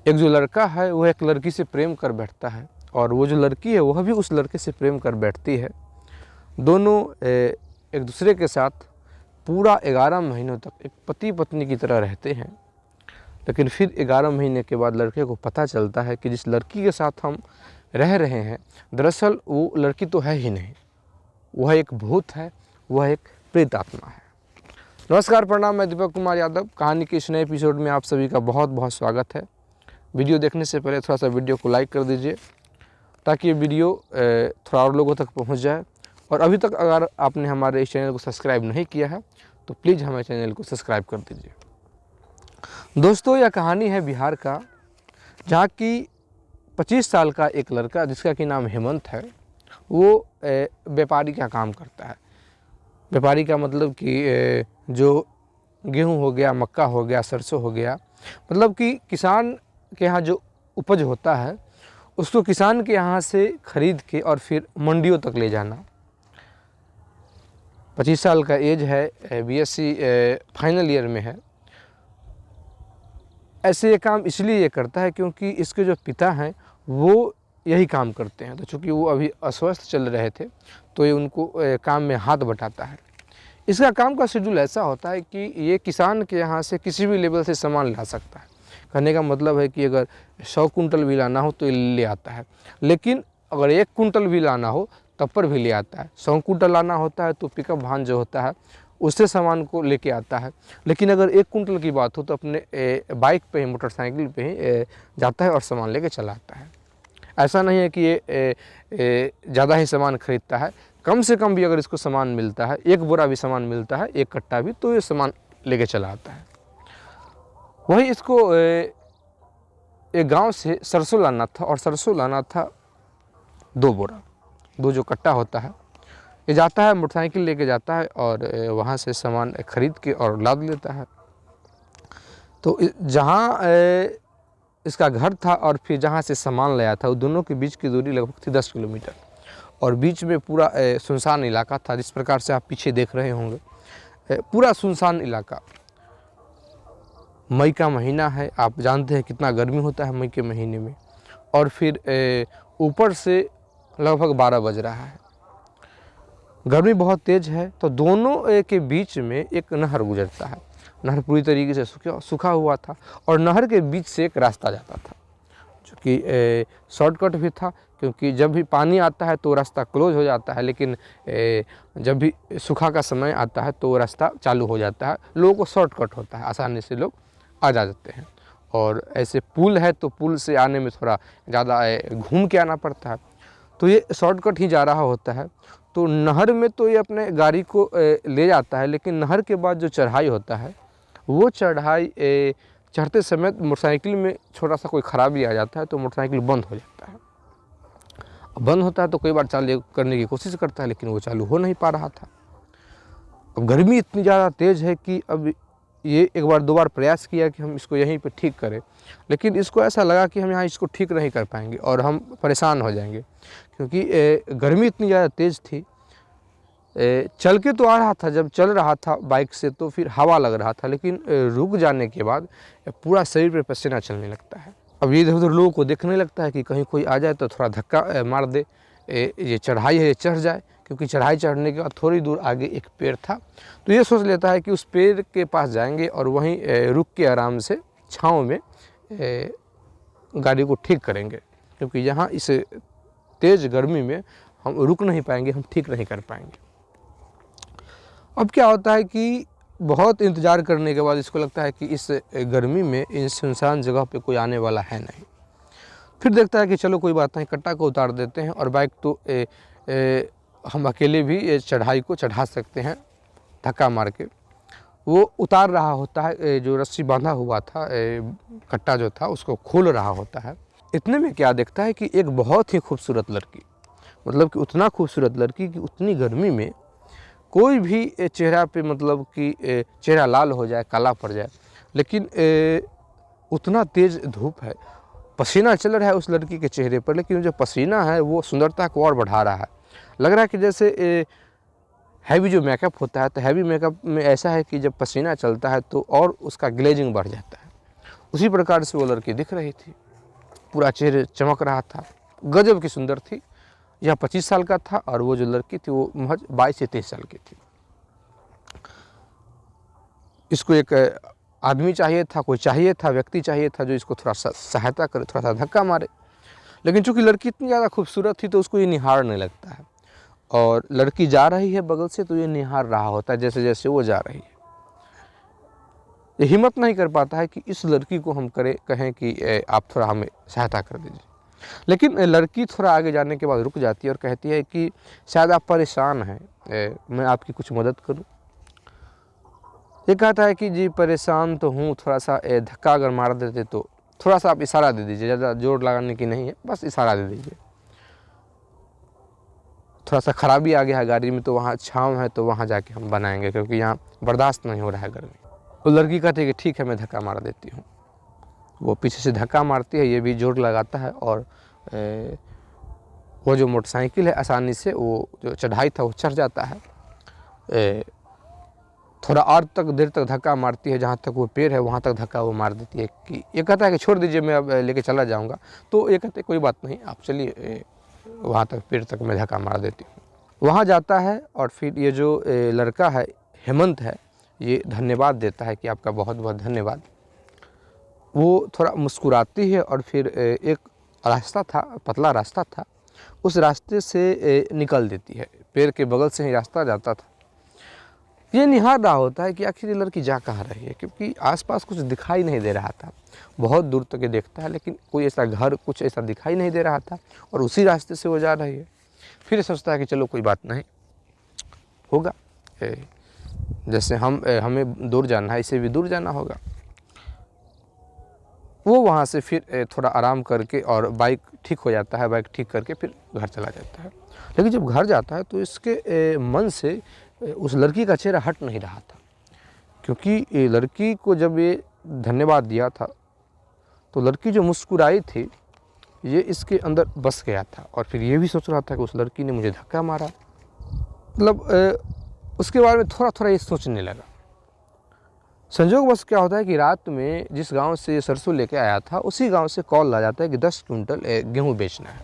एक जो लड़का है वह एक लड़की से प्रेम कर बैठता है और वो जो लड़की है वह भी उस लड़के से प्रेम कर बैठती है। दोनों एक दूसरे के साथ पूरा 11 महीनों तक एक पति पत्नी की तरह रहते हैं। लेकिन फिर 11 महीने के बाद लड़के को पता चलता है कि जिस लड़की के साथ हम रह रहे हैं दरअसल वो लड़की तो है ही नहीं, वह एक भूत है, वह एक प्रेत आत्मा है। नमस्कार, प्रणाम, मैं दीपक कुमार यादव। कहानी के इस नए एपिसोड में आप सभी का बहुत बहुत स्वागत है। वीडियो देखने से पहले थोड़ा सा वीडियो को लाइक कर दीजिए ताकि ये वीडियो थोड़ा और लोगों तक पहुंच जाए। और अभी तक अगर आपने हमारे इस चैनल को सब्सक्राइब नहीं किया है तो प्लीज़ हमारे चैनल को सब्सक्राइब कर दीजिए। दोस्तों, यह कहानी है बिहार का, जहाँ की 25 साल का एक लड़का जिसका कि नाम हेमंत है, वो व्यापारी का काम करता है। व्यापारी का मतलब कि जो गेहूँ हो गया, मक्का हो गया, सरसों हो गया, मतलब कि किसान के यहाँ जो उपज होता है उसको किसान के यहाँ से ख़रीद के और फिर मंडियों तक ले जाना। 25 साल का एज है, बीएससी फाइनल ईयर में है। ऐसे ये काम इसलिए ये करता है क्योंकि इसके जो पिता हैं वो यही काम करते हैं, तो चूँकि वो अभी अस्वस्थ चल रहे थे तो ये उनको काम में हाथ बटाता है। इसका काम का शेड्यूल ऐसा होता है कि ये किसान के यहाँ से किसी भी लेवल से सामान ला सकता है। कहने का मतलब है कि अगर 100 कुंटल भी लाना हो तो ये ले आता है, लेकिन अगर 1 कुंटल भी लाना हो तब पर भी ले आता है। 100 कुंटल लाना होता है तो पिकअप वाहन जो होता है उससे सामान को लेके आता है। लेकिन अगर 1 कुंटल की बात हो तो अपने बाइक पे ही, मोटरसाइकिल पे ही जाता है और सामान लेके चला आता है। ऐसा नहीं है कि ये ज़्यादा ही सामान खरीदता है, कम से कम भी अगर इसको सामान मिलता है, 1 बोरा भी सामान मिलता है, 1 कट्टा भी, तो ये सामान लेके चला आता है। वही इसको एक गांव से सरसों लाना था और सरसों लाना था 2 बोरा, 2 जो कट्टा होता है। ये जाता है, मोटरसाइकिल लेके जाता है और वहाँ से सामान खरीद के और लाद लेता है। तो जहाँ इसका घर था और फिर जहाँ से सामान लाया था, वो दोनों के बीच की दूरी लगभग थी 10 किलोमीटर और बीच में पूरा सुनसान इलाका था। जिस प्रकार से आप पीछे देख रहे होंगे, पूरा सुनसान इलाका। मई का महीना है, आप जानते हैं कितना गर्मी होता है मई के महीने में, और फिर ऊपर से लगभग 12 बज रहा है, गर्मी बहुत तेज़ है। तो दोनों के बीच में एक नहर गुजरता है। नहर पूरी तरीके से सूखा हुआ था और नहर के बीच से एक रास्ता जाता था जो कि शॉर्टकट भी था, क्योंकि जब भी पानी आता है तो रास्ता क्लोज हो जाता है, लेकिन जब भी सूखा का समय आता है तो रास्ता चालू हो जाता है। लोगों को शॉर्टकट होता है, आसानी से लोग आ जाते हैं। और ऐसे पुल है तो पुल से आने में थोड़ा ज़्यादा घूम के आना पड़ता है, तो ये शॉर्टकट ही जा रहा होता है। तो नहर में तो ये अपने गाड़ी को ले जाता है, लेकिन नहर के बाद जो चढ़ाई होता है वो चढ़ाई चढ़ते समय मोटरसाइकिल में छोटा सा कोई ख़राबी आ जाता है तो मोटरसाइकिल बंद हो जाता है। बंद होता है तो कई बार चालू करने की कोशिश करता है, लेकिन वो चालू हो नहीं पा रहा था। अब गर्मी इतनी ज़्यादा तेज़ है कि अब ये एक बार 2 बार प्रयास किया कि हम इसको यहीं पे ठीक करें, लेकिन इसको ऐसा लगा कि हम यहाँ इसको ठीक नहीं कर पाएंगे और हम परेशान हो जाएंगे, क्योंकि गर्मी इतनी ज़्यादा तेज़ थी। चल के तो आ रहा था, जब चल रहा था बाइक से तो फिर हवा लग रहा था, लेकिन रुक जाने के बाद पूरा शरीर पे पसीना चलने लगता है। अब ये इधर उधर लोगों को देखने लगता है कि कहीं कोई आ जाए तो थोड़ा धक्का मार दे, ये चढ़ाई है, ये चढ़ जाए, क्योंकि चढ़ाई चढ़ने के बाद थोड़ी दूर आगे एक पेड़ था। तो ये सोच लेता है कि उस पेड़ के पास जाएंगे और वहीं रुक के आराम से छाँव में गाड़ी को ठीक करेंगे, क्योंकि यहाँ इस तेज़ गर्मी में हम रुक नहीं पाएंगे, हम ठीक नहीं कर पाएंगे। अब क्या होता है कि बहुत इंतज़ार करने के बाद इसको लगता है कि इस गर्मी में इस सुनसान जगह पे कोई आने वाला है नहीं। फिर देखता है कि चलो कोई बात नहीं, कट्टा को उतार देते हैं और बाइक तो हम अकेले भी चढ़ाई को चढ़ा सकते हैं धक्का मार के। वो उतार रहा होता है, जो रस्सी बांधा हुआ था, कट्टा जो था उसको खोल रहा होता है। इतने में क्या देखता है कि एक बहुत ही खूबसूरत लड़की, मतलब कि उतना खूबसूरत लड़की कि उतनी गर्मी में कोई भी चेहरा पे, मतलब कि चेहरा लाल हो जाए, काला पड़ जाए, लेकिन उतना तेज़ धूप है, पसीना चल रहा है उस लड़की के चेहरे पर, लेकिन जो पसीना है वो सुंदरता को और बढ़ा रहा है। लग रहा है कि जैसे हैवी जो मेकअप होता है, तो हैवी मेकअप में ऐसा है कि जब पसीना चलता है तो और उसका ग्लेजिंग बढ़ जाता है। उसी प्रकार से वो लड़की दिख रही थी, पूरा चेहरे चमक रहा था, गजब की सुंदर थी। यह 25 साल का था और वो जो लड़की थी वो महज 22 से 23 साल की थी। इसको एक आदमी चाहिए था, कोई चाहिए था, व्यक्ति चाहिए था जो इसको थोड़ा सा सहायता करे, थोड़ा सा धक्का मारे। लेकिन चूंकि लड़की इतनी ज़्यादा खूबसूरत थी तो उसको ये निहारने लगता है, और लड़की जा रही है बगल से तो ये निहार रहा होता है जैसे जैसे वो जा रही है। ये हिम्मत नहीं कर पाता है कि इस लड़की को हम कहें कि आप थोड़ा हमें सहायता कर दीजिए। लेकिन लड़की थोड़ा आगे जाने के बाद रुक जाती है और कहती है कि शायद आप परेशान हैं, मैं आपकी कुछ मदद करूं। ये कहता है कि जी परेशान तो हूँ, थोड़ा सा धक्का अगर मार देते तो, थोड़ा सा आप इशारा दे दीजिए, ज़्यादा जोर लगाने की नहीं है, बस इशारा दे दीजिए। थोड़ा सा खराबी आ गया है गाड़ी में तो वहाँ छाँव है तो वहाँ जाके हम बनाएंगे, क्योंकि यहाँ बर्दाश्त नहीं हो रहा है गर्मी। तो लड़की कहती है कि ठीक है मैं धक्का मार देती हूँ। वो पीछे से धक्का मारती है, ये भी जोर लगाता है और वो जो मोटरसाइकिल है आसानी से वो जो चढ़ाई था वो चढ़ जाता है। थोड़ा और तक देर तक धक्का मारती है, जहाँ तक वो पेड़ है वहाँ तक धक्का वो मार देती है कि ये कहता है कि छोड़ दीजिए मैं अब लेके चला जाऊँगा। तो ये कहते कोई बात नहीं, आप चलिए वहाँ तक पेड़ तक मैं धक्का मार देती हूँ। वहाँ जाता है और फिर ये जो लड़का है हेमंत है, ये धन्यवाद देता है कि आपका बहुत बहुत धन्यवाद। वो थोड़ा मुस्कुराती है और फिर एक रास्ता था, पतला रास्ता था, उस रास्ते से निकल देती है। पेड़ के बगल से ही रास्ता जाता था। ये निहार रहा होता है कि आखिर ये लड़की जा कहाँ रही है, क्योंकि आसपास कुछ दिखाई नहीं दे रहा था। बहुत दूर तक ये देखता है लेकिन कोई ऐसा घर कुछ ऐसा दिखाई नहीं दे रहा था, और उसी रास्ते से वो जा रही है। फिर सोचता है कि चलो कोई बात नहीं, होगा, जैसे हमें दूर जाना है इसे भी दूर जाना होगा। वो वहाँ से फिर थोड़ा आराम करके और बाइक ठीक हो जाता है, बाइक ठीक करके फिर घर चला जाता है। लेकिन जब घर जाता है तो इसके मन से उस लड़की का चेहरा हट नहीं रहा था, क्योंकि लड़की को जब ये धन्यवाद दिया था तो लड़की जो मुस्कुराई थी ये इसके अंदर बस गया था, और फिर ये भी सोच रहा था कि उस लड़की ने मुझे धक्का मारा। मतलब उसके बारे में थोड़ा थोड़ा ये सोचने लगा। संजोग बस क्या होता है कि रात में जिस गांव से ये सरसों लेके आया था उसी गांव से कॉल आ जाता है कि 10 क्विंटल गेहूँ बेचना है।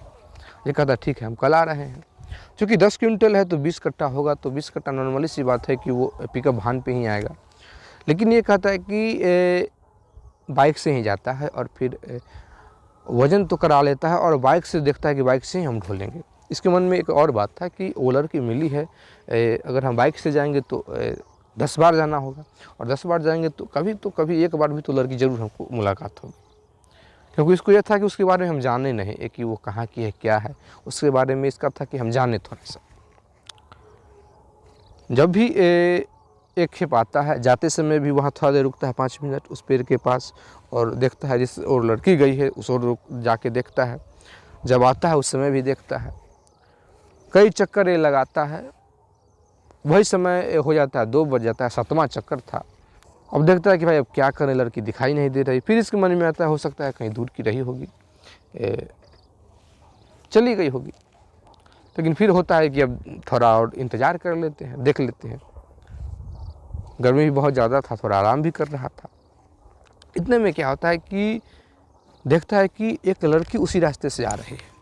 ये कहता ठीक है हम कल आ रहे हैं। चूँकि 10 क्विंटल है तो 20 कट्टा होगा, तो 20 कट्टा नॉर्मली सी बात है कि वो पिकअप वाहन पे ही आएगा। लेकिन ये कहता है कि बाइक से ही जाता है और फिर वज़न तो करा लेता है और बाइक से देखता है कि बाइक से ही हम ढोलेंगे। इसके मन में एक और बात था कि वो लड़की मिली है, अगर हम बाइक से जाएंगे तो 10 बार जाना होगा, और 10 बार जाएंगे तो कभी एक बार भी तो लड़की ज़रूर हमको मुलाकात होगी। क्योंकि इसको यह था कि उसके बारे में हम जाने नहीं, कि वो कहाँ की है क्या है, उसके बारे में इसका था कि हम जाने थोड़ा सा। जब भी एक खेप आता है, जाते समय भी वहाँ थोड़ा देर रुकता है 5 मिनट उस पेड़ के पास, और देखता है जिस और लड़की गई है उस और जाके देखता है। जब आता है उस समय भी देखता है, कई चक्कर ये लगाता है। वही समय हो जाता है 2 बज जाता है, 7वां चक्कर था। अब देखता है कि भाई अब क्या करें, लड़की दिखाई नहीं दे रही। फिर इसके मन में आता है हो सकता है कहीं दूर की रही होगी, चली गई होगी। लेकिन फिर होता है कि अब थोड़ा और इंतज़ार कर लेते हैं, देख लेते हैं। गर्मी भी बहुत ज़्यादा था, थोड़ा आराम भी कर रहा था। इतने में क्या होता है कि देखता है कि एक लड़की उसी रास्ते से आ रही है।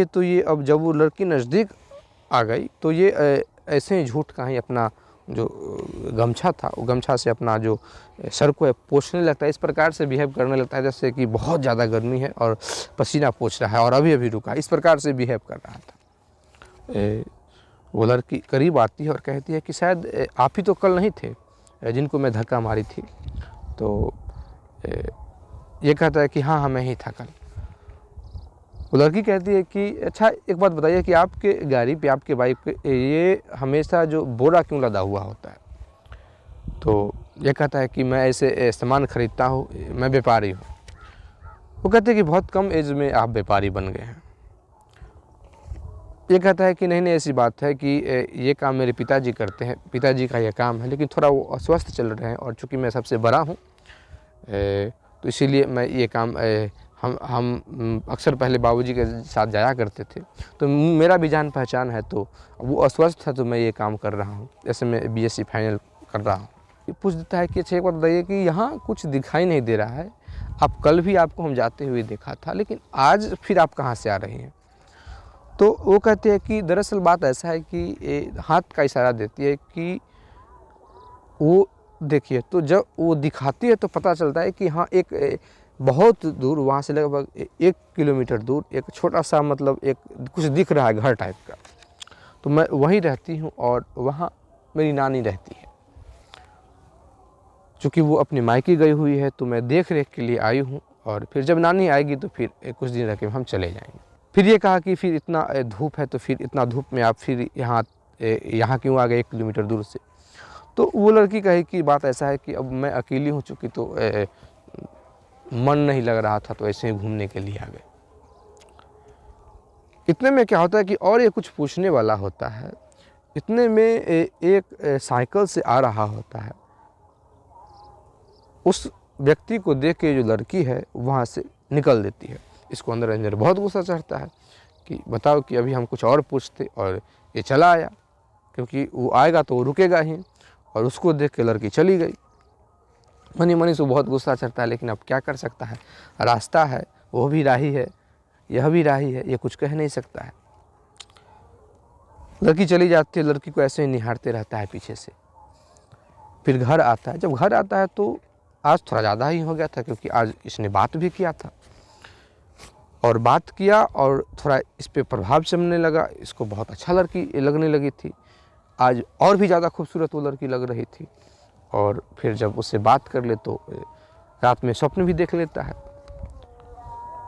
तो ये अब जब वो लड़की नज़दीक आ गई तो ये ऐसे ही झूठ का ही अपना जो गमछा था वो गमछा से अपना जो सर को पोंछने लगता है। इस प्रकार से बिहेव करने लगता है जैसे कि बहुत ज़्यादा गर्मी है और पसीना पोंछ रहा है और अभी अभी रुका। इस प्रकार से बिहेव कर रहा था। वो लड़की करीब आती है और कहती है कि शायद आप ही तो कल नहीं थे जिनको मैं धक्का मारी थी। तो ये कहता है कि हाँ मैं ही था कल। वो लड़की कहती है कि अच्छा एक बात बताइए कि आपके गाड़ी पे, आपके बाइक पे ये हमेशा जो बोरा क्यों लदा हुआ होता है? तो ये कहता है कि मैं ऐसे सामान खरीदता हूँ, मैं व्यापारी हूँ। वो कहते हैं कि बहुत कम एज में आप व्यापारी बन गए हैं। ये कहता है कि नहीं ऐसी बात है कि ये काम मेरे पिताजी करते हैं, पिताजी का यह काम है, लेकिन थोड़ा वो अस्वस्थ चल रहे हैं और चूँकि मैं सबसे बड़ा हूँ तो इसीलिए मैं ये काम हम अक्सर पहले बाबूजी के साथ जाया करते थे, तो मेरा भी जान पहचान है। तो वो अस्वस्थ है तो मैं ये काम कर रहा हूँ, जैसे मैं BSc फाइनल कर रहा हूँ। पूछ देता है कि अच्छा एक बात बताइए कि यहाँ कुछ दिखाई नहीं दे रहा है, आप कल भी आपको हम जाते हुए देखा था, लेकिन आज फिर आप कहाँ से आ रहे हैं? तो वो कहते हैं कि दरअसल बात ऐसा है कि हाथ का इशारा देती है कि वो देखिए, तो जब वो दिखाती है तो पता चलता है कि हाँ एक बहुत दूर, वहाँ से लगभग 1 किलोमीटर दूर एक छोटा सा मतलब एक कुछ दिख रहा है घर टाइप का। तो मैं वहीं रहती हूँ और वहाँ मेरी नानी रहती है। चूँकि वो अपनी मायके गई हुई है तो मैं देख रेख के लिए आई हूँ, और फिर जब नानी आएगी तो फिर कुछ दिन रह के हम चले जाएंगे। फिर ये कहा कि फिर इतना धूप है तो फिर इतना धूप में आप फिर यहाँ क्यों आ गए 1 किलोमीटर दूर से? तो वो लड़की कहे कि बात ऐसा है कि अब मैं अकेली हो चुकी, तो मन नहीं लग रहा था तो ऐसे ही घूमने के लिए आ गए। इतने में क्या होता है कि और ये कुछ पूछने वाला होता है। इतने में एक साइकिल से आ रहा होता है। उस व्यक्ति को देख के जो लड़की है वहाँ से निकल देती है। इसको अंदर अंदर बहुत गुस्सा चढ़ता है कि बताओ कि अभी हम कुछ और पूछते और ये चला आया, क्योंकि वो आएगा तो वो रुकेगा ही, और उसको देख के लड़की चली गई। मनी मनी से बहुत गुस्सा चढ़ता है, लेकिन अब क्या कर सकता है, रास्ता है, वो भी राही है, यह भी राही है, ये कुछ कह नहीं सकता है। लड़की चली जाती है, लड़की को ऐसे ही निहारते रहता है पीछे से। फिर घर आता है। जब घर आता है तो आज थोड़ा ज़्यादा ही हो गया था, क्योंकि आज इसने बात भी किया था, और बात किया और थोड़ा इस पे प्रभाव जमने लगा। इसको बहुत अच्छा लड़की लगने लगी थी। आज और भी ज़्यादा खूबसूरत वो लड़की लग रही थी। और फिर जब उससे बात कर ले तो रात में स्वप्न भी देख लेता है।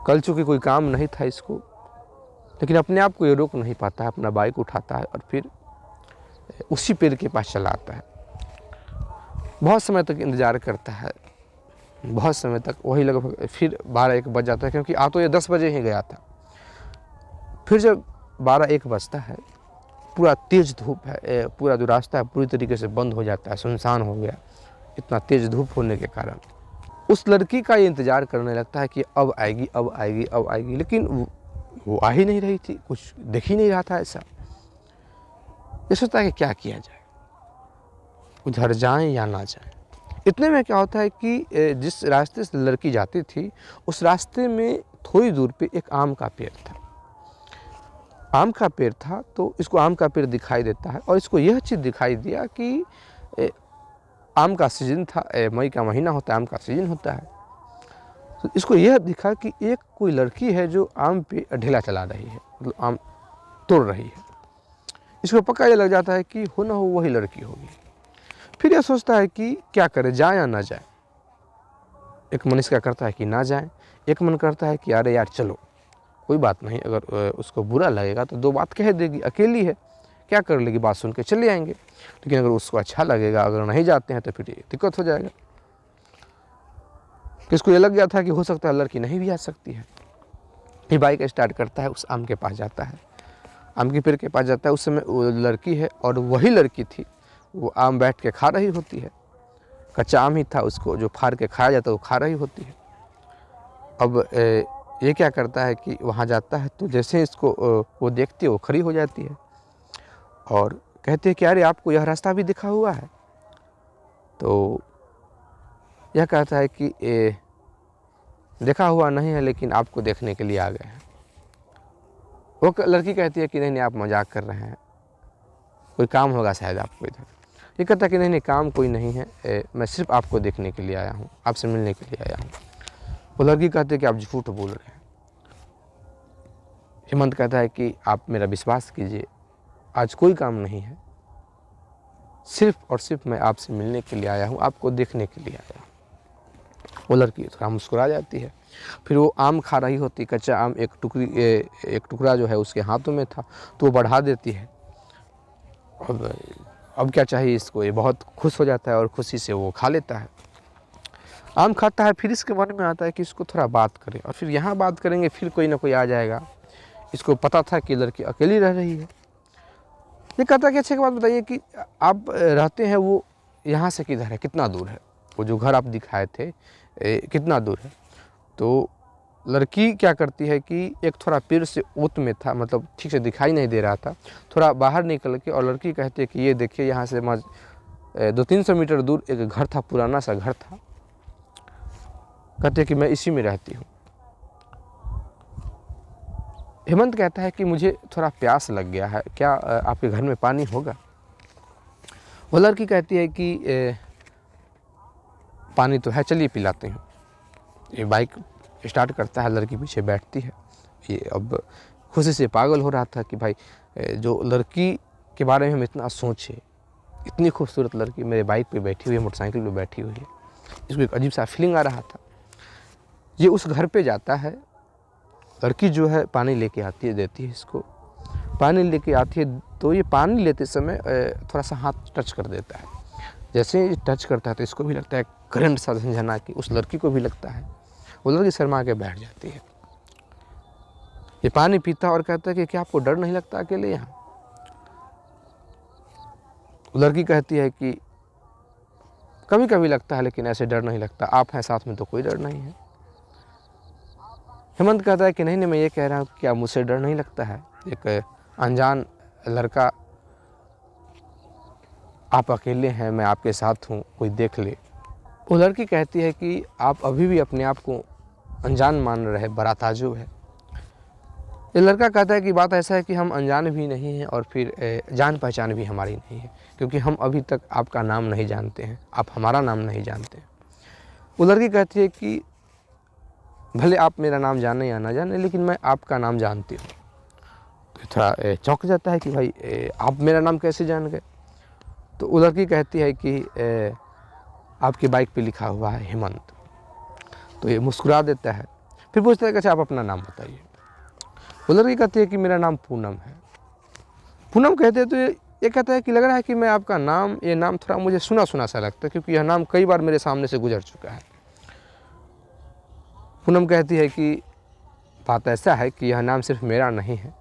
कल चूँकि कोई काम नहीं था इसको, लेकिन अपने आप को ये रोक नहीं पाता है। अपना बाइक उठाता है और फिर उसी पेड़ के पास चला आता है। बहुत समय तक इंतज़ार करता है, बहुत समय तक, वही लगभग फिर 12-1 बज जाता है, क्योंकि आ तो ये 10 बजे ही गया था। फिर जब 12-1 बजता है, पूरा तेज़ धूप है, पूरा जो रास्ता है पूरी तरीके से बंद हो जाता है, सुनसान हो गया, इतना तेज़ धूप होने के कारण। उस लड़की का ये इंतज़ार करने लगता है कि अब आएगी, अब आएगी, अब आएगी, लेकिन वो आ ही नहीं रही थी, कुछ दिख ही नहीं रहा था ऐसा। ये सोचता है कि क्या किया जाए, उधर जाएं या ना जाएं। इतने में क्या होता है कि जिस रास्ते से लड़की जाती थी, उस रास्ते में थोड़ी दूर पे एक आम का पेड़ था। आम का पेड़ था तो इसको आम का पेड़ दिखाई देता है, और इसको यह चीज़ दिखाई दिया कि आम का सीजन था, मई का महीना होता है, आम का सीजन होता है। तो इसको यह दिखा कि एक कोई लड़की है जो आम पे ढेला चला रही है, मतलब आम तोड़ रही है। इसको पक्का ये लग जाता है कि हो ना हो वही लड़की होगी। फिर यह सोचता है कि क्या करे, जाए या ना जाए। एक मन इसका करता है कि ना जाए, एक मन करता है कि अरे यार चलो, कोई बात नहीं, अगर उसको बुरा लगेगा तो 2 बात कह देगी, अकेली है, क्या कर लेगी, बात सुन के चले आएंगे। लेकिन अगर उसको अच्छा लगेगा, अगर नहीं जाते हैं तो फिर दिक्कत हो जाएगा। किसको ये लग गया था कि हो सकता है लड़की नहीं भी आ सकती है। ये बाइक स्टार्ट करता है, उस आम के पास जाता है, आम के पेड़ के पास जाता है। उस समय वो लड़की है, और वही लड़की थी, वो आम बैठ के खा रही होती है। कच्चा आम ही था, उसको जो फाड़ के खाया जाता है वो खा रही होती है। अब ये क्या करता है कि वहाँ जाता है, तो जैसे इसको वो देखती है, वो खड़ी हो जाती है और कहते हैं कि अरे आपको यह रास्ता भी दिखा हुआ है? तो यह कहता है कि देखा हुआ नहीं है, लेकिन आपको देखने के लिए आ गए हैं। वो लड़की कहती है कि नहीं नहीं, आप मजाक कर रहे हैं, कोई काम होगा शायद आपको इधर। ये कहता है कि नहीं नहीं, काम कोई नहीं है, मैं सिर्फ आपको देखने के लिए आया हूँ, आपसे मिलने के लिए आया हूँ। वो लड़की कहती है कि आप झूठ बोल रहे हैं। हेमंत कहता है कि आप मेरा विश्वास कीजिए, आज कोई काम नहीं है, सिर्फ और सिर्फ मैं आपसे मिलने के लिए आया हूँ, आपको देखने के लिए आया हूँ। वो लड़की थोड़ा मुस्कुरा जाती है। फिर वो आम खा रही होती, कच्चा आम, एक टुकड़ा जो है उसके हाथों में था, तो वो बढ़ा देती है। अब क्या चाहिए इसको, ये बहुत खुश हो जाता है और खुशी से वो खा लेता है, आम खाता है। फिर इसके मन में आता है कि इसको थोड़ा बात करें, और फिर यहाँ बात करेंगे फिर कोई ना कोई आ जाएगा। इसको पता था कि लड़की अकेली रह रही है। ये कहता है कि अच्छा एक बात बताइए कि आप रहते हैं वो यहाँ से किधर है, कितना दूर है, वो जो घर आप दिखाए थे कितना दूर है? तो लड़की क्या करती है कि एक थोड़ा पेड़ से ओत में था, मतलब ठीक से दिखाई नहीं दे रहा था, थोड़ा बाहर निकल के, और लड़की कहती है कि ये देखिए यहाँ से 200-300 मीटर दूर एक घर था, पुराना सा घर था। कहते हैं कि मैं इसी में रहती हूँ। हेमंत कहता है कि मुझे थोड़ा प्यास लग गया है, क्या आपके घर में पानी होगा? वो लड़की कहती है कि पानी तो है, चलिए पिलाते हैं। ये बाइक स्टार्ट करता है, लड़की पीछे बैठती है। ये अब खुशी से पागल हो रहा था कि भाई जो लड़की के बारे में हम इतना सोचे, इतनी खूबसूरत लड़की मेरे बाइक पे बैठी हुई है, मोटरसाइकिल पे बैठी हुई है। इसको एक अजीब सा फीलिंग आ रहा था। ये उस घर पे जाता है, लड़की जो है पानी लेके आती है, देती है इसको। पानी लेके आती है तो ये पानी लेते समय थोड़ा सा हाथ टच कर देता है। जैसे ही टच करता है तो इसको भी लगता है करंट सा झंझना कि, उस लड़की को भी लगता है। वो लड़की शर्मा के बैठ जाती है। ये पानी पीता और कहता है कि क्या आपको डर नहीं लगता अकेले यहाँ? लड़की कहती है कि कभी कभी लगता है, लेकिन ऐसे डर नहीं लगता, आप हैं साथ में तो कोई डर नहीं है। हेमंत कहता है कि नहीं नहीं, मैं ये कह रहा हूँ कि क्या मुझसे डर नहीं लगता है? एक अनजान लड़का, आप अकेले हैं, मैं आपके साथ हूँ, कोई देख ले। वो लड़की कहती है कि आप अभी भी अपने आप को अनजान मान रहे, बड़ा ताज्जुब है। ये लड़का कहता है कि बात ऐसा है कि हम अनजान भी नहीं हैं और फिर जान पहचान भी हमारी नहीं है, क्योंकि हम अभी तक आपका नाम नहीं जानते हैं, आप हमारा नाम नहीं जानते हैं। वो लड़की कहती है कि भले आप मेरा नाम जाने या ना जाने, लेकिन मैं आपका नाम जानती हूँ। तो थोड़ा चौंक जाता है कि भाई आप मेरा नाम कैसे जान गए? तो वो लड़की कहती है कि आपकी बाइक पे लिखा हुआ है हेमंत। तो ये मुस्कुरा देता है, फिर पूछता है कि अच्छा आप अपना नाम बताइए। वो लड़की कहती है कि मेरा नाम पूनम है। पूनम कहते हैं तो ये कहता है कि लग रहा है कि मैं आपका नाम, ये नाम थोड़ा मुझे सुना सुना सा लगता है, क्योंकि यह नाम कई बार मेरे सामने से गुजर चुका है। पूनम कहती है कि बात ऐसा है कि यह नाम सिर्फ मेरा नहीं है,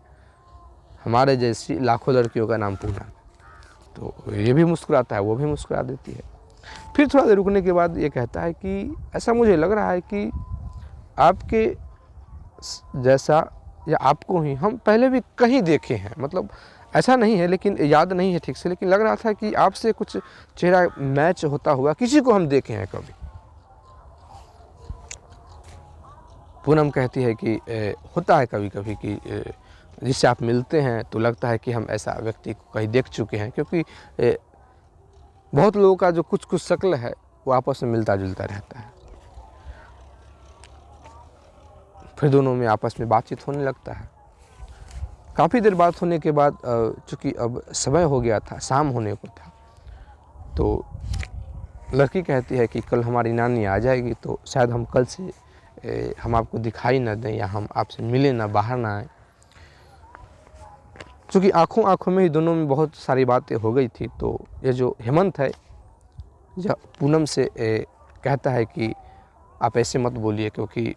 हमारे जैसी लाखों लड़कियों का नाम पूनम है। तो ये भी मुस्कुराता है, वो भी मुस्कुरा देती है। फिर थोड़ा देर रुकने के बाद ये कहता है कि ऐसा मुझे लग रहा है कि आपके जैसा या आपको ही हम पहले भी कहीं देखे हैं, मतलब ऐसा नहीं है, लेकिन याद नहीं है ठीक से, लेकिन लग रहा था कि आपसे कुछ चेहरा मैच होता हुआ किसी को हम देखे हैं कभी। पूनम कहती है कि होता है कभी कभी कि जिससे आप मिलते हैं तो लगता है कि हम ऐसा व्यक्ति को कहीं देख चुके हैं, क्योंकि बहुत लोगों का जो कुछ कुछ शक्ल है वो आपस में मिलता जुलता रहता है। फिर दोनों में आपस में बातचीत होने लगता है। काफ़ी देर बात होने के बाद चूँकि अब समय हो गया था, शाम होने को था, तो लड़की कहती है कि कल हमारी नानी आ जाएगी, तो शायद हम कल से हम आपको दिखाई ना दें या हम आपसे मिले ना, बाहर ना आए। चूँकि आँखों आँखों में ही दोनों में बहुत सारी बातें हो गई थी, तो ये जो हेमंत है यह पूनम से कहता है कि आप ऐसे मत बोलिए, क्योंकि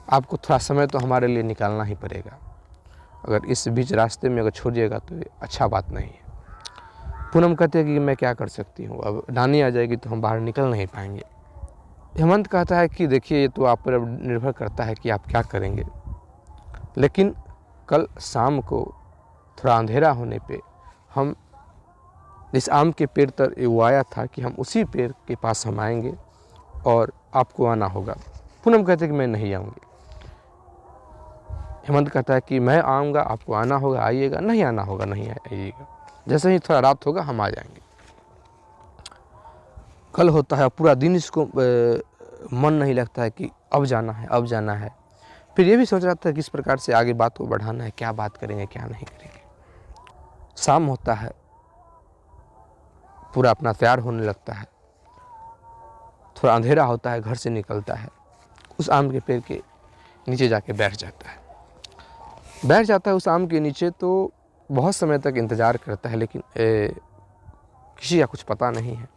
आपको थोड़ा समय तो हमारे लिए निकालना ही पड़ेगा। अगर इस बीच रास्ते में अगर छोड़िएगा तो ये अच्छा बात नहीं है। पूनम कहते हैं कि मैं क्या कर सकती हूँ, अब नानी आ जाएगी तो हम बाहर निकल नहीं पाएंगे। हेमंत कहता है कि देखिए ये तो आप पर निर्भर करता है कि आप क्या करेंगे, लेकिन कल शाम को थोड़ा अंधेरा होने पे हम जिस आम के पेड़ तर वो आया था कि हम उसी पेड़ के पास हम आएंगे और आपको आना होगा। पूनम कहते हैं कि मैं नहीं आऊँगी। हेमंत कहता है कि मैं आऊँगा, आपको आना होगा, आइएगा, नहीं आना होगा, नहीं आइएगा, जैसे ही थोड़ा रात होगा हम आ जाएंगे। कल होता है, पूरा दिन इसको मन नहीं लगता है कि अब जाना है, अब जाना है। फिर ये भी सोच रहा था किस प्रकार से आगे बात को बढ़ाना है, क्या बात करेंगे क्या नहीं करेंगे। शाम होता है, पूरा अपना तैयार होने लगता है, थोड़ा अंधेरा होता है, घर से निकलता है, उस आम के पेड़ के नीचे जाके बैठ जाता है उस आम के नीचे। तो बहुत समय तक इंतज़ार करता है, लेकिन किसी का कुछ पता नहीं है।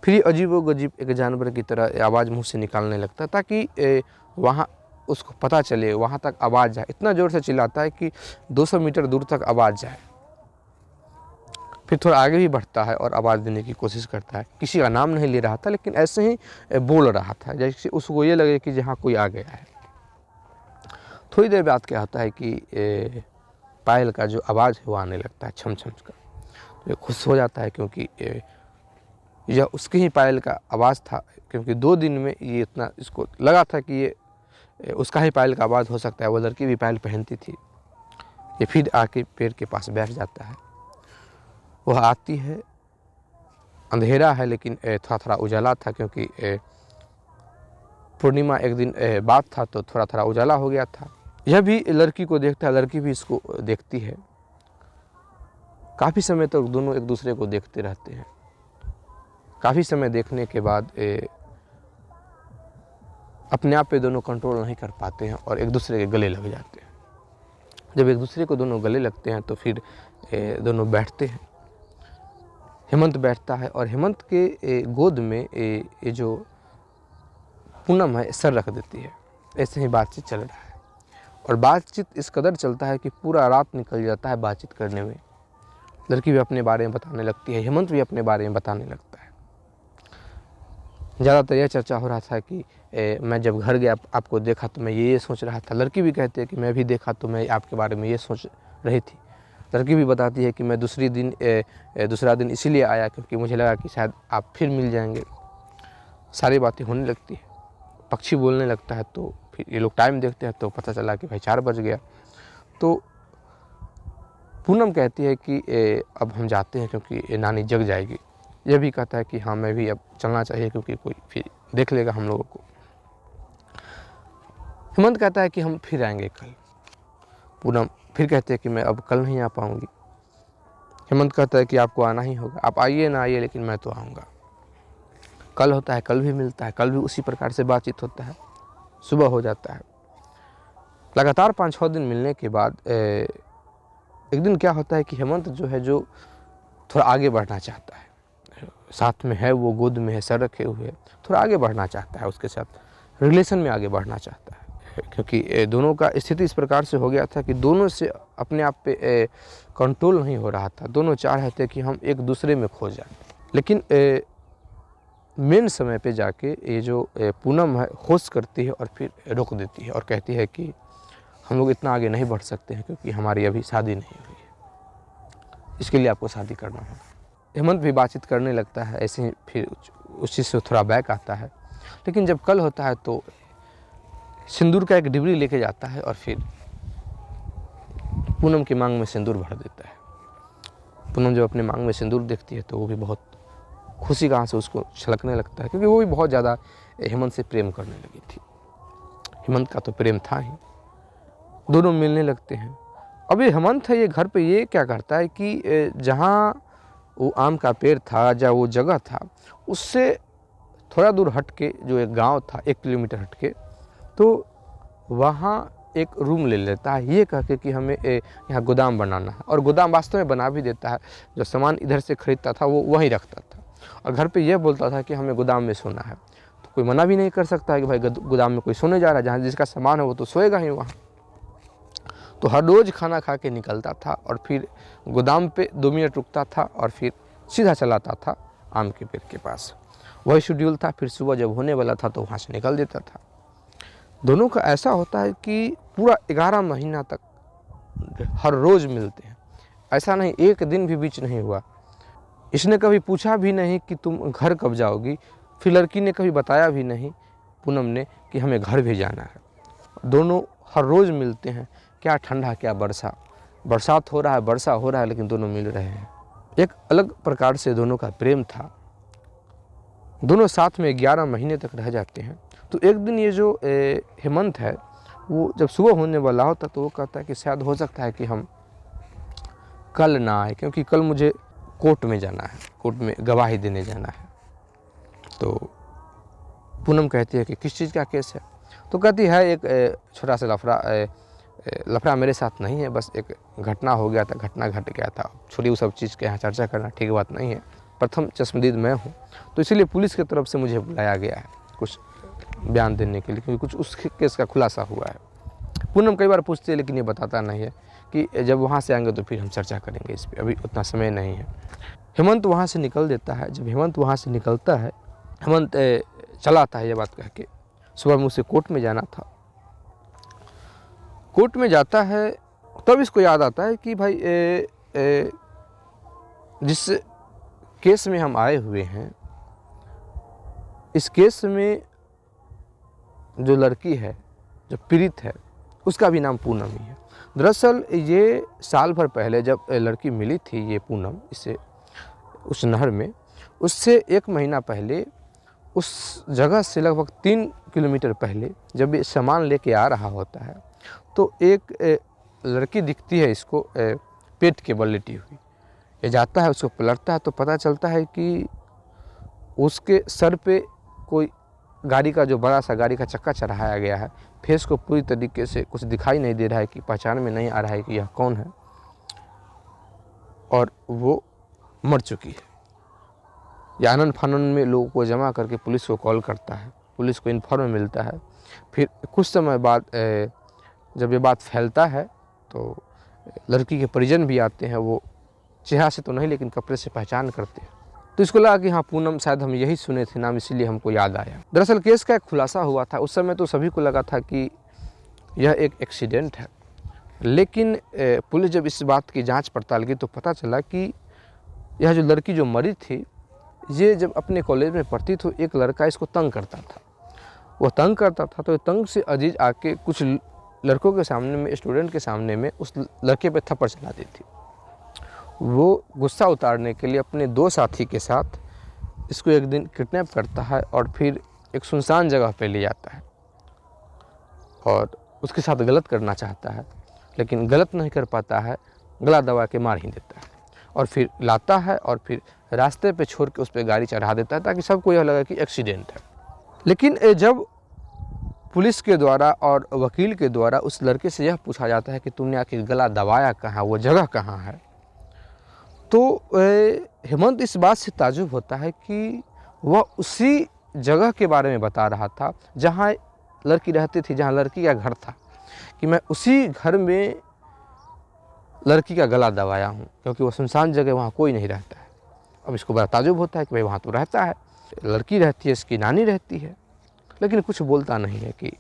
फिर अजीबोगरीब एक जानवर की तरह आवाज़ मुंह से निकालने लगता है, ताकि वहाँ उसको पता चले, वहाँ तक आवाज़ जाए। इतना ज़ोर से चिल्लाता है कि 200 मीटर दूर तक आवाज़ जाए। फिर थोड़ा आगे भी बढ़ता है और आवाज़ देने की कोशिश करता है। किसी का नाम नहीं ले रहा था, लेकिन ऐसे ही बोल रहा था, जैसे उसको ये लगे कि जहाँ कोई आ गया है। थोड़ी देर बाद क्या होता है कि पायल का जो आवाज़ है वो आने लगता है, छम छम का। ये खुश हो जाता है क्योंकि यह उसकी ही पायल का आवाज़ था, क्योंकि 2 दिन में ये इतना इसको लगा था कि ये उसका ही पायल का आवाज़ हो सकता है। वो लड़की भी पायल पहनती थी। ये फिर आके पेड़ के पास बैठ जाता है। वह आती है, अंधेरा है लेकिन थोड़ा-थोड़ा उजाला था, क्योंकि पूर्णिमा एक दिन बाद था तो थोड़ा-थोड़ा उजाला हो गया था। यह भी लड़की को देखता है, लड़की भी इसको देखती है। काफ़ी समय तक दोनों एक दूसरे को देखते रहते हैं। काफ़ी समय देखने के बाद अपने आप पे दोनों कंट्रोल नहीं कर पाते हैं और एक दूसरे के गले लग जाते हैं। जब एक दूसरे को दोनों गले लगते हैं तो फिर दोनों बैठते हैं। हेमंत बैठता है और हेमंत के गोद में ये जो पूनम है सर रख देती है। ऐसे ही बातचीत चल रहा है और बातचीत इस कदर चलता है कि पूरा रात निकल जाता है बातचीत करने में। लड़की भी अपने बारे में बताने लगती है, हेमंत भी अपने बारे में बताने लगता है। ज़्यादातर यह चर्चा हो रहा था कि मैं जब घर गया आपको देखा तो मैं ये सोच रहा था। लड़की भी कहती है कि मैं भी देखा तो मैं आपके बारे में ये सोच रही थी। लड़की भी बताती है कि मैं दूसरा दिन इसीलिए आया क्योंकि मुझे लगा कि शायद आप फिर मिल जाएंगे। सारी बातें होने लगती है, पक्षी बोलने लगता है। तो फिर ये लोग टाइम देखते हैं तो पता चला कि भाई 4 बज गया। तो पूनम कहती है कि अब हम जाते हैं क्योंकि नानी जग जाएगी। यह भी कहता है कि हाँ मैं भी अब चलना चाहिए क्योंकि कोई फिर देख लेगा हम लोगों को। हेमंत कहता है कि हम फिर आएंगे कल। पूनम फिर कहते हैं कि मैं अब कल नहीं आ पाऊँगी। हेमंत कहता है कि आपको आना ही होगा, आप आइए ना आइए लेकिन मैं तो आऊँगा। कल होता है, कल भी मिलता है, कल भी उसी प्रकार से बातचीत होता है। सुबह हो जाता है। लगातार 5-6 दिन मिलने के बाद एक दिन क्या होता है कि हेमंत जो है जो थोड़ा आगे बढ़ना चाहता है। साथ में है, वो गोद में है, सर रखे हुए, थोड़ा आगे बढ़ना चाहता है, उसके साथ रिलेशन में आगे बढ़ना चाहता है। क्योंकि दोनों का स्थिति इस प्रकार से हो गया था कि दोनों से अपने आप पे कंट्रोल नहीं हो रहा था। दोनों चाह रहे थे कि हम एक दूसरे में खो जाएं। लेकिन मेन समय पे जाके ये जो पूनम है होश करती है और फिर रोक देती है और कहती है कि हम लोग इतना आगे नहीं बढ़ सकते हैं क्योंकि हमारी अभी शादी नहीं हुई है, इसके लिए आपको शादी करना होगा। हेमंत भी बातचीत करने लगता है, ऐसे ही फिर उस चीज़ से थोड़ा बैक आता है। लेकिन जब कल होता है तो सिंदूर का एक डिबरी लेके जाता है और फिर पूनम की मांग में सिंदूर भर देता है। पूनम जब अपने मांग में सिंदूर देखती है तो वो भी बहुत खुशी का आंसू उसको छलकने लगता है, क्योंकि वो भी बहुत ज़्यादा हेमंत से प्रेम करने लगी थी। हेमंत का तो प्रेम था ही। दोनों मिलने लगते हैं। अब ये हेमंत है, ये घर पे ये क्या करता है कि जहाँ वो आम का पेड़ था, जहाँ वो जगह था, उससे थोड़ा दूर हट के जो एक गांव था 1 किलोमीटर हट के, तो वहाँ एक रूम ले लेता है ये कह के कि हमें यहाँ गोदाम बनाना है। और गोदाम वास्तव में बना भी देता है। जो सामान इधर से खरीदता था वो वहीं रखता था और घर पे ये बोलता था कि हमें गोदाम में सोना है। तो कोई मना भी नहीं कर सकता है कि भाई गोदाम में कोई सोने जा रहा है, जहाँ जिसका सामान है वो तो सोएगा ही वहाँ। तो हर रोज़ खाना खा के निकलता था और फिर गोदाम पे 2 मिनट रुकता था और फिर सीधा चलाता था आम के पेड़ के पास। वही शेड्यूल था। फिर सुबह जब होने वाला था तो वहाँ से निकल देता था। दोनों का ऐसा होता है कि पूरा 11 महीना तक हर रोज़ मिलते हैं। ऐसा नहीं एक दिन भी बीच नहीं हुआ। इसने कभी पूछा भी नहीं कि तुम घर कब जाओगी। फिर लड़की ने कभी बताया भी नहीं पूनम ने कि हमें घर भी जाना है। दोनों हर रोज़ मिलते हैं। क्या ठंडा क्या बरसा, बरसात हो रहा है, वर्षा हो रहा है, लेकिन दोनों मिल रहे हैं। एक अलग प्रकार से दोनों का प्रेम था। दोनों साथ में 11 महीने तक रह जाते हैं। तो एक दिन ये जो हेमंत है वो जब सुबह होने वाला होता तो वो कहता है कि शायद हो सकता है कि हम कल ना आए, क्योंकि कल मुझे कोर्ट में जाना है, कोर्ट में गवाही देने जाना है। तो पूनम कहती है कि किस चीज़ का केस है। तो कहती है एक छोटा सा लफड़ा मेरे साथ नहीं है, बस एक घटना हो गया था, घटना घट गया था। छोड़ी वो सब चीज़ के यहाँ चर्चा करना ठीक बात नहीं है। प्रथम चश्मदीद मैं हूँ तो इसीलिए पुलिस की तरफ से मुझे बुलाया गया है कुछ बयान देने के लिए, क्योंकि कुछ उस केस का खुलासा हुआ है। पूनम कई बार पूछती है लेकिन ये बताता नहीं है कि जब वहाँ से आएंगे तो फिर हम चर्चा करेंगे इस पर, अभी उतना समय नहीं है। हेमंत वहाँ से निकल देता है। जब हेमंत वहाँ से निकलता है, हेमंत चला आता है ये बात कह के, सुबह में उसे कोर्ट में जाना था। कोर्ट में जाता है तब इसको याद आता है कि भाई जिस केस में हम आए हुए हैं, इस केस में जो लड़की है, जो पीड़ित है, उसका भी नाम पूनम ही है। दरअसल ये साल भर पहले जब लड़की मिली थी, ये पूनम, इसे उस नहर में, उससे 1 महीना पहले उस जगह से लगभग 3 किलोमीटर पहले जब ये सामान लेके आ रहा होता है तो एक लड़की दिखती है इसको पेट के बल लेटी हुई। ये जाता है, उसको पलटता है तो पता चलता है कि उसके सर पे कोई गाड़ी का, जो बड़ा सा गाड़ी का चक्का चढ़ाया गया है। फेस को पूरी तरीके से कुछ दिखाई नहीं दे रहा है, कि पहचान में नहीं आ रहा है कि यह कौन है, और वो मर चुकी है। या आनन फानन में लोगों को जमा करके पुलिस को कॉल करता है, पुलिस को इन्फॉर्म मिलता है। फिर कुछ समय बाद जब ये बात फैलता है तो लड़की के परिजन भी आते हैं। वो चेहरा से तो नहीं लेकिन कपड़े से पहचान करते हैं। तो इसको लगा कि हाँ पूनम, शायद हम यही सुने थे नाम, इसीलिए हमको याद आया। दरअसल केस का एक खुलासा हुआ था। उस समय तो सभी को लगा था कि यह एक एक्सीडेंट है, लेकिन पुलिस जब इस बात की जांच पड़ताल की तो पता चला कि यह जो लड़की जो मरी थी, ये जब अपने कॉलेज में पढ़ती तो एक लड़का इसको तंग करता था। वो तंग करता था तो तंग से अजीज आके कुछ लड़कों के सामने में, स्टूडेंट के सामने में उस लड़के पे थप्पड़ चला दी थी। वो गुस्सा उतारने के लिए अपने 2 साथी के साथ इसको एक दिन किडनैप करता है और फिर एक सुनसान जगह पे ले जाता है और उसके साथ गलत करना चाहता है, लेकिन गलत नहीं कर पाता है, गला दबा के मार ही देता है। और फिर लाता है और फिर रास्ते पे छोड़ के उस पर गाड़ी चढ़ा देता है, ताकि सबको यह लगे कि एक्सीडेंट है। लेकिन जब पुलिस के द्वारा और वकील के द्वारा उस लड़के से यह पूछा जाता है कि तुमने आखिर गला दबाया कहाँ, वो जगह कहाँ है, तो हेमंत इस बात से ताज्जुब होता है कि वह उसी जगह के बारे में बता रहा था जहाँ लड़की रहती थी, जहाँ लड़की का घर था, कि मैं उसी घर में लड़की का गला दबाया हूँ, क्योंकि वो सुनसान जगह, वहाँ कोई नहीं रहता है। अब इसको बड़ा ताज्जुब होता है कि भाई वहाँ तो रहता है, लड़की रहती है, इसकी नानी रहती है, लेकिन कुछ बोलता नहीं है कि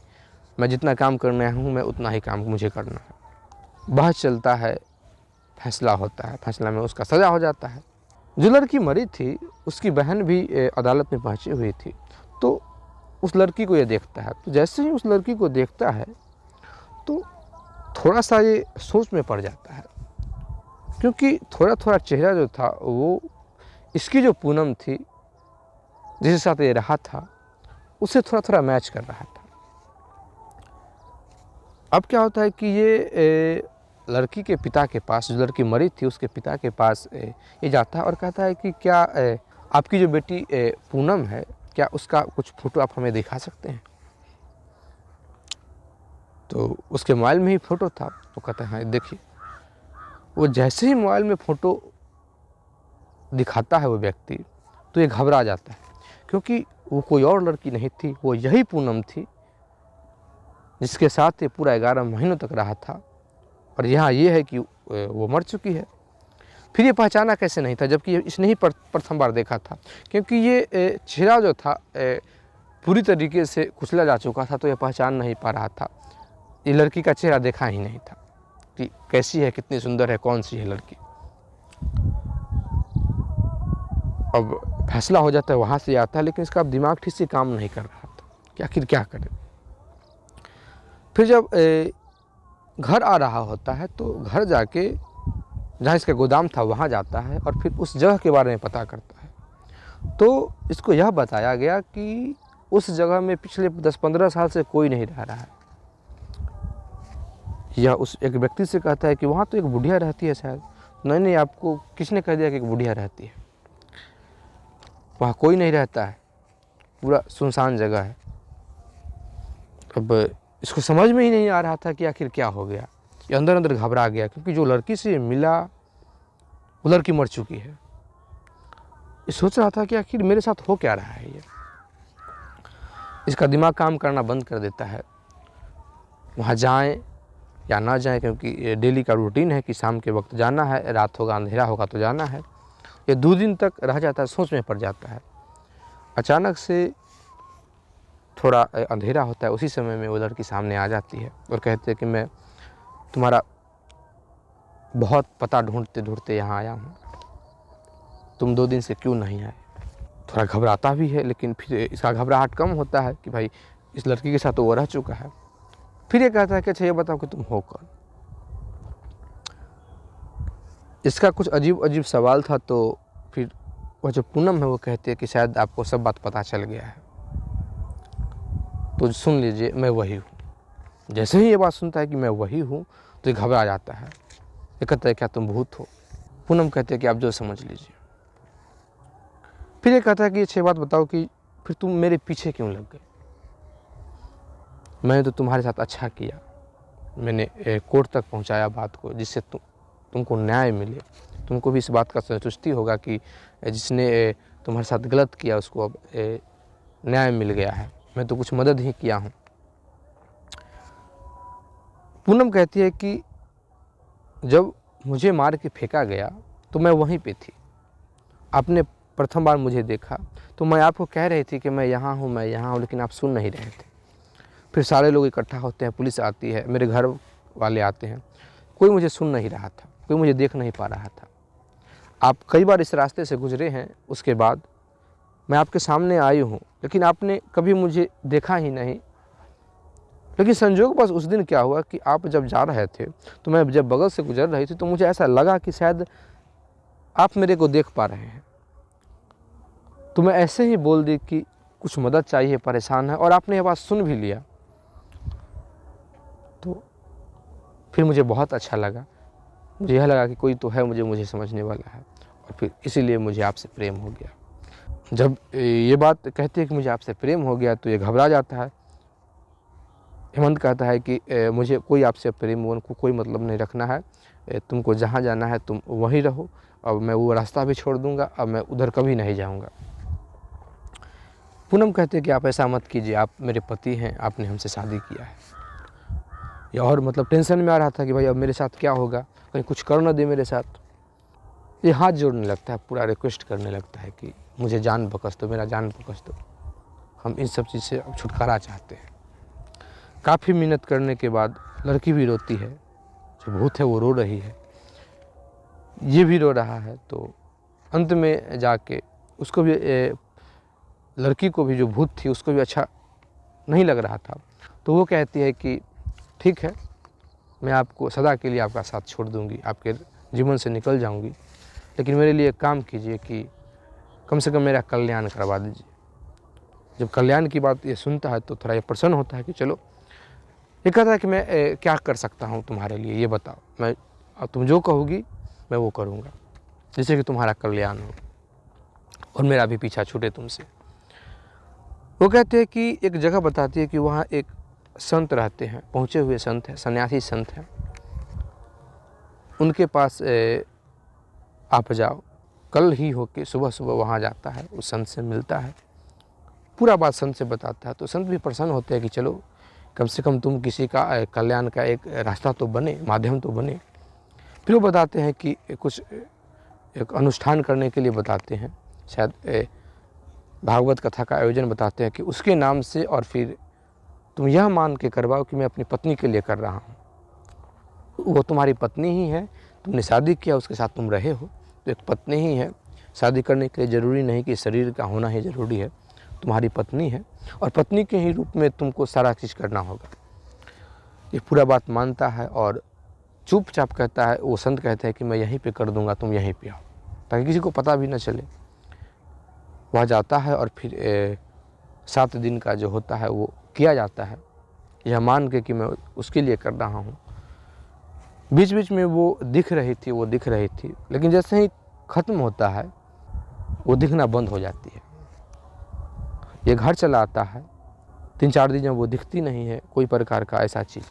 मैं जितना काम करने आया हूँ मैं उतना ही काम मुझे करना है। बहस चलता है, फैसला होता है, फैसला में उसका सज़ा हो जाता है। जो लड़की मरी थी उसकी बहन भी अदालत में पहुंची हुई थी, तो उस लड़की को ये देखता है। तो जैसे ही उस लड़की को देखता है तो थोड़ा सा ये सोच में पड़ जाता है, क्योंकि थोड़ा थोड़ा चेहरा जो था वो इसकी जो पूनम थी जिसके साथ ये रहा था उससे थोड़ा थोड़ा मैच कर रहा था। अब क्या होता है कि ये लड़की के पिता के पास, जो लड़की मरी थी उसके पिता के पास ये जाता है और कहता है कि क्या आपकी जो बेटी पूनम है, क्या उसका कुछ फ़ोटो आप हमें दिखा सकते हैं। तो उसके मोबाइल में ही फ़ोटो था। तो कहता है हाँ देखिए। वो जैसे ही मोबाइल में फ़ोटो दिखाता है वो व्यक्ति, तो ये घबरा जाता है, क्योंकि वो कोई और लड़की नहीं थी, वो यही पूनम थी जिसके साथ ये पूरा 11 महीनों तक रहा था। और यहाँ ये है कि वो मर चुकी है। फिर ये पहचाना कैसे नहीं था, जबकि इसने ही प्रथम बार देखा था, क्योंकि ये चेहरा जो था पूरी तरीके से कुचला जा चुका था, तो ये पहचान नहीं पा रहा था। ये लड़की का चेहरा देखा ही नहीं था कि कैसी है, कितनी सुंदर है, कौन सी है लड़की। अब फैसला हो जाता है, वहाँ से आता है, लेकिन इसका अब दिमाग ठीक से काम नहीं कर रहा था कि आखिर क्या करे। फिर जब घर आ रहा होता है तो घर जाके जहाँ इसका गोदाम था वहाँ जाता है और फिर उस जगह के बारे में पता करता है। तो इसको यह बताया गया कि उस जगह में पिछले 10-15 साल से कोई नहीं रह रहा है। यह उस एक व्यक्ति से कहता है कि वहाँ तो एक बुढ़िया रहती है शायद। नहीं, आपको किसने कह दिया कि एक बुढ़िया रहती है? वहाँ कोई नहीं रहता है, पूरा सुनसान जगह है। अब इसको समझ में ही नहीं आ रहा था कि आखिर क्या हो गया। ये अंदर अंदर घबरा गया, क्योंकि जो लड़की से मिला वो लड़की मर चुकी है। ये सोच रहा था कि आखिर मेरे साथ हो क्या रहा है। ये इसका दिमाग काम करना बंद कर देता है। वहाँ जाएं या ना जाएं, क्योंकि ये डेली का रूटीन है कि शाम के वक्त जाना है, रात होगा, अंधेरा होगा तो जाना है। ये 2 दिन तक रह जाता है, सोच में पड़ जाता है। अचानक से थोड़ा अंधेरा होता है, उसी समय में वो लड़की सामने आ जाती है और कहती है कि मैं तुम्हारा बहुत पता ढूंढते ढूंढते यहाँ आया हूँ। तुम 2 दिन से क्यों नहीं आए। थोड़ा घबराता भी है, लेकिन फिर इसका घबराहट कम होता है कि भाई इस लड़की के साथ तो वो रह चुका है। फिर ये कहता है कि अच्छा ये बताओ कि तुम हो कौन। इसका कुछ अजीब अजीब सवाल था, तो फिर वह जो पूनम है वो कहती है कि शायद आपको सब बात पता चल गया है, तो सुन लीजिए मैं वही हूँ। जैसे ही ये बात सुनता है कि मैं वही हूँ तो ये घबरा जाता है। ये कहता है क्या तुम भूत हो। पूनम कहते हैं कि आप जो समझ लीजिए। फिर ये कहता है कि अच्छी बात बताओ कि फिर तुम मेरे पीछे क्यों लग गए। मैंने तो तुम्हारे साथ अच्छा किया, मैंने कोर्ट तक पहुंचाया बात को, जिससे तुमको न्याय मिले। तुमको भी इस बात का संतुष्टि होगा कि जिसने तुम्हारे साथ गलत किया उसको अब न्याय मिल गया है। मैं तो कुछ मदद ही किया हूँ। पूनम कहती है कि जब मुझे मार के फेंका गया तो मैं वहीं पे थी। आपने प्रथम बार मुझे देखा तो मैं आपको कह रही थी कि मैं यहाँ हूँ, मैं यहाँ हूँ, लेकिन आप सुन नहीं रहे थे। फिर सारे लोग इकट्ठा होते हैं, पुलिस आती है, मेरे घर वाले आते हैं, कोई मुझे सुन नहीं रहा था, कोई मुझे देख नहीं पा रहा था। आप कई बार इस रास्ते से गुजरे हैं, उसके बाद मैं आपके सामने आई हूँ, लेकिन आपने कभी मुझे देखा ही नहीं। लेकिन संजोग बस उस दिन क्या हुआ कि आप जब जा रहे थे तो मैं जब बगल से गुजर रही थी तो मुझे ऐसा लगा कि शायद आप मेरे को देख पा रहे हैं। तो मैं ऐसे ही बोल दी कि कुछ मदद चाहिए, परेशान है, और आपने ये बात सुन भी लिया। तो फिर मुझे बहुत अच्छा लगा, मुझे यह लगा कि कोई तो है मुझे समझने वाला है, और फिर इसीलिए मुझे आपसे प्रेम हो गया। जब ये बात कहती है कि मुझे आपसे प्रेम हो गया तो ये घबरा जाता है। हेमंत कहता है कि मुझे कोई आपसे प्रेम को कोई मतलब नहीं रखना है, तुमको जहाँ जाना है तुम वहीं रहो, अब मैं वो रास्ता भी छोड़ दूँगा, अब मैं उधर कभी नहीं जाऊँगा। पूनम कहते हैं कि आप ऐसा मत कीजिए, आप मेरे पति हैं, आपने हमसे शादी किया है। या और मतलब टेंशन में आ रहा था कि भाई अब मेरे साथ क्या होगा, कहीं कुछ कर ना दे मेरे साथ। ये हाथ जोड़ने लगता है, पूरा रिक्वेस्ट करने लगता है कि मुझे जान बख्श दो, मेरा जान बख्श दो, हम इन सब चीज़ से अब छुटकारा चाहते हैं। काफ़ी मेहनत करने के बाद लड़की भी रोती है, जो भूत है वो रो रही है, ये भी रो रहा है। तो अंत में जाके उसको भी लड़की को भी, जो भूत थी, उसको भी अच्छा नहीं लग रहा था। तो वो कहती है कि ठीक है, मैं आपको सदा के लिए आपका साथ छोड़ दूंगी, आपके जीवन से निकल जाऊंगी, लेकिन मेरे लिए काम कीजिए कि कम से कम मेरा कल्याण करवा दीजिए। जब कल्याण की बात ये सुनता है तो थोड़ा ये प्रसन्न होता है कि चलो, ये कहता है कि मैं क्या कर सकता हूँ तुम्हारे लिए, ये बताओ, मैं तुम जो कहोगी मैं वो करूँगा, जिससे कि तुम्हारा कल्याण हो और मेरा भी पीछा छूटे तुमसे। वो कहते हैं कि एक जगह बताती है कि वहाँ एक संत रहते हैं, पहुँचे हुए संत हैं, सन्यासी संत हैं, उनके पास आप जाओ। कल ही होके सुबह सुबह वहाँ जाता है, उस संत से मिलता है, पूरा बात संत से बताता है। तो संत भी प्रसन्न होते हैं कि चलो कम से कम तुम किसी का कल्याण का एक रास्ता तो बने, माध्यम तो बने। फिर वो बताते हैं कि कुछ एक अनुष्ठान करने के लिए बताते हैं, शायद भागवत कथा का आयोजन बताते हैं कि उसके नाम से, और फिर तुम यह मान के करवाओ कि मैं अपनी पत्नी के लिए कर रहा हूँ। वो तुम्हारी पत्नी ही है, तुमने शादी किया, उसके साथ तुम रहे हो, तो एक पत्नी ही है। शादी करने के लिए ज़रूरी नहीं कि शरीर का होना ही ज़रूरी है, तुम्हारी पत्नी है, और पत्नी के ही रूप में तुमको सारा चीज़ करना होगा। ये पूरा बात मानता है और चुपचाप कहता है, वो संत कहते हैं कि मैं यहीं पे कर दूंगा, तुम यहीं पे आओ, ताकि किसी को पता भी न चले। वह जाता है और फिर 7 दिन का जो होता है वो किया जाता है, यह मान के कि मैं उसके लिए कर रहा हूँ। बीच बीच में वो दिख रही थी, लेकिन जैसे ही ख़त्म होता है वो दिखना बंद हो जाती है। ये घर चला आता है, 3-4 दिन जब वो दिखती नहीं है कोई प्रकार का ऐसा चीज़,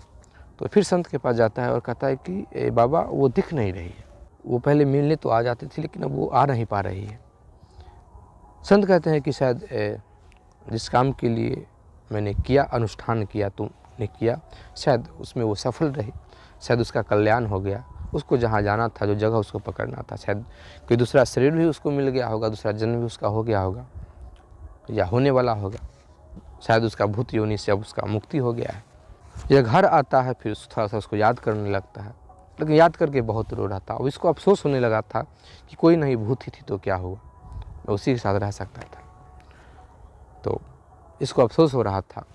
तो फिर संत के पास जाता है और कहता है कि बाबा वो दिख नहीं रही है, वो पहले मिलने तो आ जाती थी लेकिन अब वो आ नहीं पा रही है। संत कहते हैं कि शायद जिस काम के लिए मैंने किया, अनुष्ठान किया, तुमने किया, शायद उसमें वो सफल रही, शायद उसका कल्याण हो गया, उसको जहाँ जाना था, जो जगह उसको पकड़ना था, शायद कोई दूसरा शरीर भी उसको मिल गया होगा, दूसरा जन्म भी उसका हो गया होगा या होने वाला होगा, शायद उसका भूत योनि से अब उसका मुक्ति हो गया है। यह घर आता है, फिर थोड़ा सा उसको याद करने लगता है, लेकिन याद करके बहुत रो रहा था। अब इसको अफसोस होने लगा था कि कोई नहीं, भूत ही थी तो क्या हुआ, मैं उसी के साथ रह सकता था। तो इसको अफसोस हो रहा था,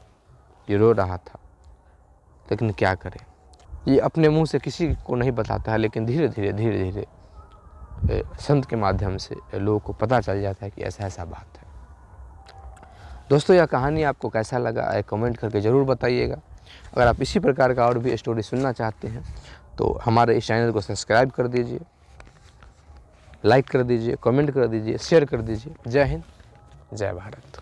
ये रो रहा था, लेकिन क्या करें, ये अपने मुंह से किसी को नहीं बताता है, लेकिन धीरे धीरे संत के माध्यम से लोगों को पता चल जाता है कि ऐसा ऐसा बात है। दोस्तों, यह कहानी आपको कैसा लगा कमेंट करके ज़रूर बताइएगा। अगर आप इसी प्रकार का और भी स्टोरी सुनना चाहते हैं तो हमारे इस चैनल को सब्सक्राइब कर दीजिए, लाइक कर दीजिए, कमेंट कर दीजिए, शेयर कर दीजिए। जय हिंद, जय भारत।